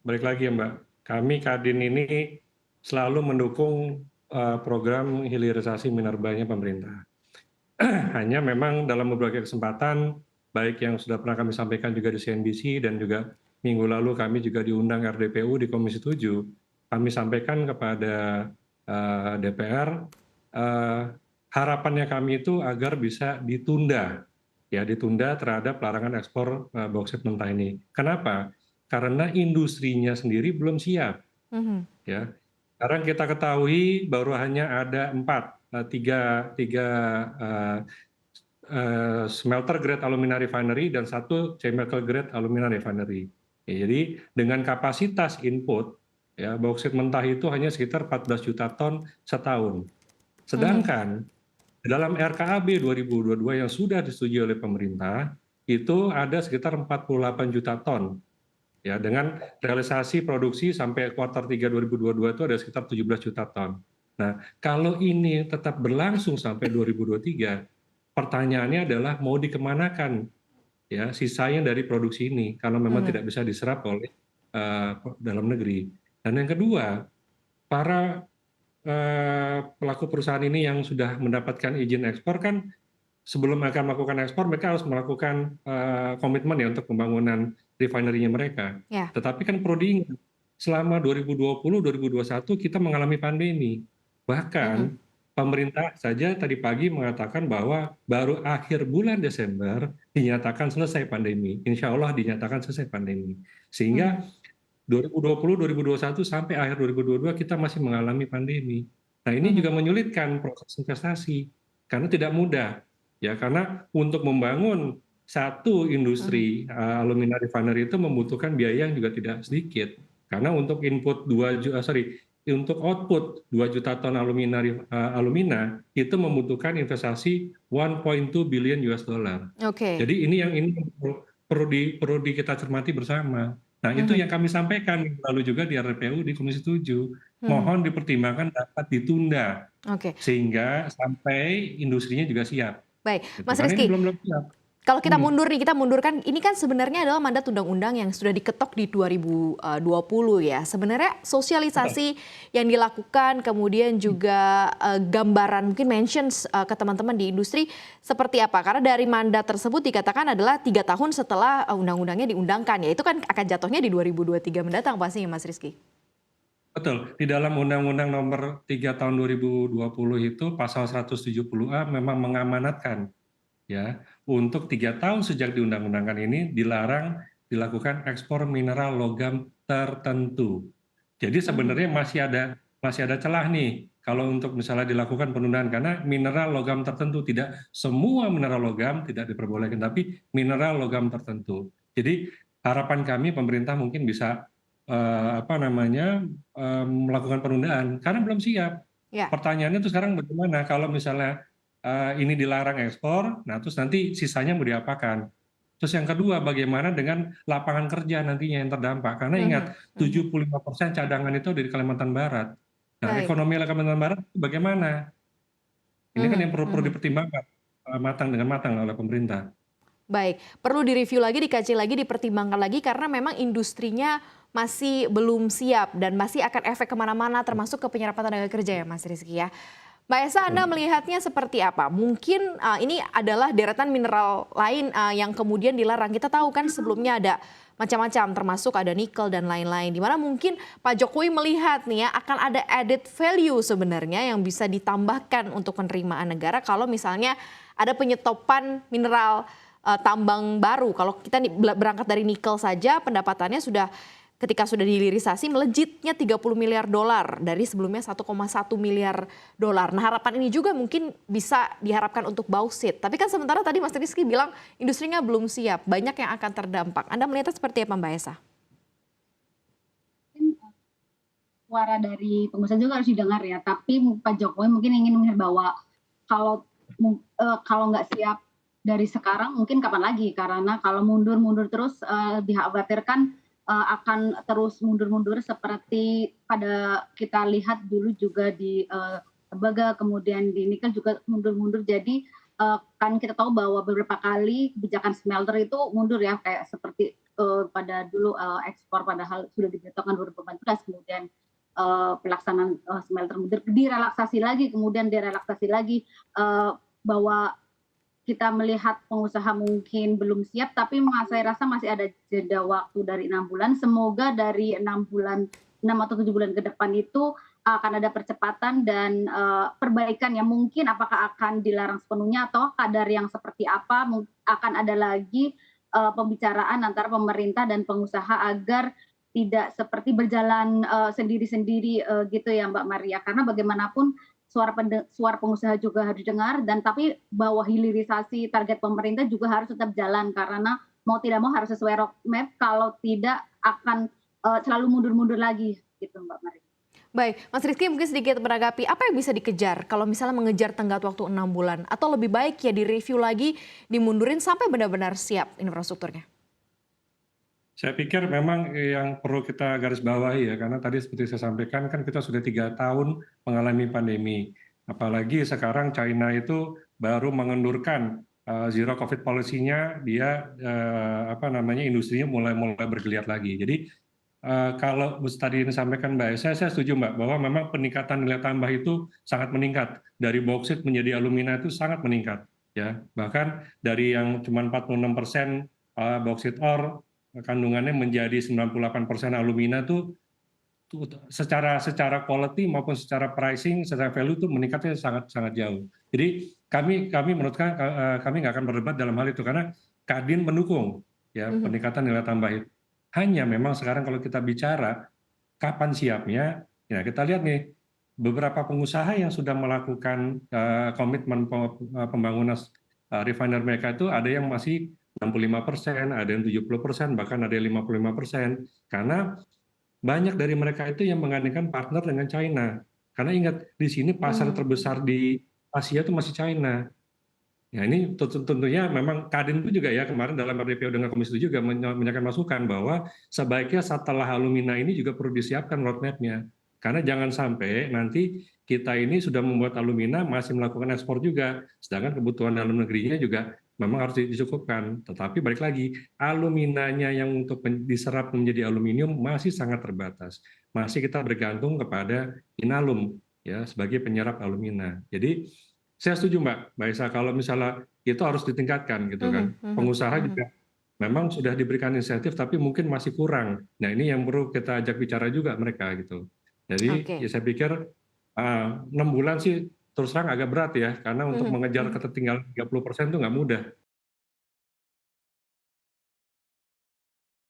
balik lagi ya Mbak, kami Kadin ini selalu mendukung program hilirisasi minerbanya pemerintah. Hanya memang dalam beberapa kesempatan, baik yang sudah pernah kami sampaikan juga di CNBC dan juga minggu lalu kami juga diundang RDPU di Komisi 7, kami sampaikan kepada DPR, harapannya kami itu agar bisa ditunda, ya ditunda terhadap larangan ekspor bauksit mentah ini. Kenapa? Karena industrinya sendiri belum siap. Mhm. Ya, sekarang kita ketahui baru hanya ada tiga smelter grade alumina refinery dan satu chemical grade alumina refinery. Ya, jadi dengan kapasitas input, ya bauksit mentah itu hanya sekitar 14 juta ton setahun. Mhm. Sedangkan dalam RKAB 2022 yang sudah disetujui oleh pemerintah, itu ada sekitar 48 juta ton. Ya, dengan realisasi produksi sampai kuartal 3 2022 itu ada sekitar 17 juta ton. Nah, kalau ini tetap berlangsung sampai 2023, pertanyaannya adalah mau dikemanakan ya sisanya dari produksi ini kalau memang Mhm. tidak bisa diserap oleh dalam negeri. Dan yang kedua, para pelaku perusahaan ini yang sudah mendapatkan izin ekspor kan sebelum mereka melakukan ekspor, mereka harus melakukan komitmen ya untuk pembangunan refinery-nya mereka. Ya. Tetapi kan perlu diingat, selama 2020, 2021 kita mengalami pandemi. Mhm. Bahkan pemerintah saja tadi pagi mengatakan bahwa baru akhir bulan Desember dinyatakan selesai pandemi. Insya Allah dinyatakan selesai pandemi. Mhm. Sehingga 2020, 2021 sampai akhir 2022 kita masih mengalami pandemi. Nah, ini Mhm. juga menyulitkan proses investasi karena tidak mudah. Ya, karena untuk membangun satu Mhm. industri alumina refinery itu membutuhkan biaya yang juga tidak sedikit. Karena untuk input untuk output 2 juta ton alumina itu membutuhkan investasi 1.2 billion US dollar. Oke. Jadi ini perlu kita cermati bersama. Nah, itu Mhm. yang kami sampaikan lalu juga di RPU di Komisi 7. Mhm. Mohon dipertimbangkan dapat ditunda Oke. sehingga sampai industrinya juga siap. Baik, Gitu. Mas Karena ini Rizky, belum siap. kalau kita Hmm. mundur nih, kita mundurkan ini kan sebenarnya adalah mandat undang-undang yang sudah diketok di 2020 ya. Sebenarnya sosialisasi yang dilakukan kemudian juga gambaran mungkin mentions ke teman-teman di industri seperti apa? Karena dari mandat tersebut dikatakan adalah 3 tahun setelah undang-undangnya diundangkan ya. Itu kan akan jatuhnya di 2023 mendatang pastinya Mas Rizky. Betul, di dalam Undang-Undang Nomor 3 Tahun 2020 itu pasal 170A memang mengamanatkan ya untuk 3 tahun sejak diundang-undangkan ini dilarang dilakukan ekspor mineral logam tertentu. Jadi Mhm. sebenarnya masih ada celah nih kalau untuk misalnya dilakukan penundaan karena mineral logam tertentu tidak semua mineral logam tidak diperbolehkan tapi mineral logam tertentu. Jadi harapan kami pemerintah mungkin bisa melakukan penundaan karena belum siap. Ya. Pertanyaannya tuh sekarang bagaimana kalau misalnya ini dilarang ekspor, nah terus nanti sisanya mau diapakan? Terus yang kedua, bagaimana dengan lapangan kerja nantinya yang terdampak? Karena ingat, Mhm. Mhm. 75% cadangan itu dari Kalimantan Barat. Nah, Baik. ekonomi Kalimantan Barat itu bagaimana? Ini kan yang Mhm. perlu Mhm. dipertimbangkan dengan matang oleh pemerintah. Baik, perlu direview lagi, dikaji lagi, dipertimbangkan lagi karena memang industrinya masih belum siap dan masih akan efek kemana-mana termasuk ke penyerapan tenaga kerja ya Mas Rizky ya. Mbak Esa, Anda melihatnya seperti apa? Mungkin ini adalah deretan mineral lain yang kemudian dilarang. Kita tahu kan sebelumnya ada macam-macam termasuk ada nikel dan lain-lain. Dimana mungkin Pak Jokowi melihat nih ya akan ada added value sebenarnya yang bisa ditambahkan untuk penerimaan negara kalau misalnya ada penyetopan mineral tambang baru. Kalau kita berangkat dari nikel saja pendapatannya sudah ketika sudah dihilirisasi melejitnya 30 miliar dolar dari sebelumnya 1,1 miliar dolar. Nah, harapan ini juga mungkin bisa diharapkan untuk bauksit. Tapi kan sementara tadi Mas Rizky bilang industrinya belum siap, banyak yang akan terdampak. Anda melihatnya seperti apa Mbak Esa? Mungkin, suara dari pengusaha juga harus didengar ya, tapi Pak Jokowi mungkin ingin melihat bahwa kalau kalau nggak siap dari sekarang mungkin kapan lagi, karena kalau mundur-mundur terus, dikhawatirkan, akan terus mundur-mundur seperti pada kita lihat dulu juga di, tembaga, kemudian di nikel juga mundur-mundur. Jadi, kan kita tahu bahwa beberapa kali kebijakan smelter itu mundur ya, kayak seperti pada dulu ekspor padahal sudah diberitakan 2014, kemudian pelaksanaan smelter direlaksasi lagi, kemudian direlaksasi lagi, bahwa kita melihat pengusaha mungkin belum siap, tapi saya rasa masih ada jeda waktu dari 6 bulan. Semoga dari 6 atau 7 bulan ke depan itu akan ada percepatan dan perbaikan yang mungkin apakah akan dilarang sepenuhnya atau kadar yang seperti apa, akan ada lagi pembicaraan antara pemerintah dan pengusaha agar tidak seperti berjalan sendiri-sendiri gitu ya Mbak Maria. Karena bagaimanapun suara pengusaha juga harus didengar, dan tapi bahwa hilirisasi target pemerintah juga harus tetap jalan karena mau tidak mau harus sesuai roadmap, kalau tidak akan selalu mundur-mundur lagi gitu Mbak Maria. Baik, Mas Rizky mungkin sedikit menanggapi apa yang bisa dikejar kalau misalnya mengejar tenggat waktu 6 bulan atau lebih baik ya direview lagi, dimundurin sampai benar-benar siap infrastrukturnya? Saya pikir memang yang perlu kita garis bawahi ya, karena tadi seperti saya sampaikan kan kita sudah 3 tahun mengalami pandemi. Apalagi sekarang China itu baru mengendurkan zero COVID policy-nya, dia industrinya mulai bergeliat lagi. Jadi kalau tadi disampaikan Mbak Esa, saya setuju Mbak bahwa memang peningkatan nilai tambah itu sangat meningkat. Dari bauksit menjadi alumina itu sangat meningkat. Ya, bahkan dari yang cuma 46% bauksit ore, kandungannya menjadi 98% alumina tuh secara quality maupun secara pricing, secara value itu meningkatnya sangat jauh. Jadi kami menurut kami nggak akan berdebat dalam hal itu karena Kadin mendukung ya peningkatan nilai tambah itu. Hanya memang sekarang kalau kita bicara kapan siapnya, ya kita lihat nih beberapa pengusaha yang sudah melakukan komitmen pembangunan refiner mereka itu ada yang masih 65%, ada yang 70%, bahkan ada yang 55%. Karena banyak dari mereka itu yang mengandalkan partner dengan China. Karena ingat, di sini pasar terbesar di Asia itu masih China. Ya ini tentunya memang Kadin itu juga ya kemarin dalam RDPO dengan Komisi 7 juga menyampaikan masukan bahwa sebaiknya setelah alumina ini juga perlu disiapkan roadmap-nya. Karena jangan sampai nanti kita ini sudah membuat alumina masih melakukan ekspor juga, sedangkan kebutuhan dalam negerinya juga memang harus dicukupkan. Tetapi balik lagi, aluminanya yang untuk diserap menjadi aluminium masih sangat terbatas. Masih kita bergantung kepada Inalum ya sebagai penyerap alumina. Jadi saya setuju Mbak Esa kalau misalnya itu harus ditingkatkan gitu kan. Pengusaha juga memang sudah diberikan insentif tapi mungkin masih kurang. Nah ini yang perlu kita ajak bicara juga mereka gitu. Jadi ya saya pikir 6 bulan sih terus terang agak berat ya karena untuk mengejar ketertinggalan 30% itu nggak mudah.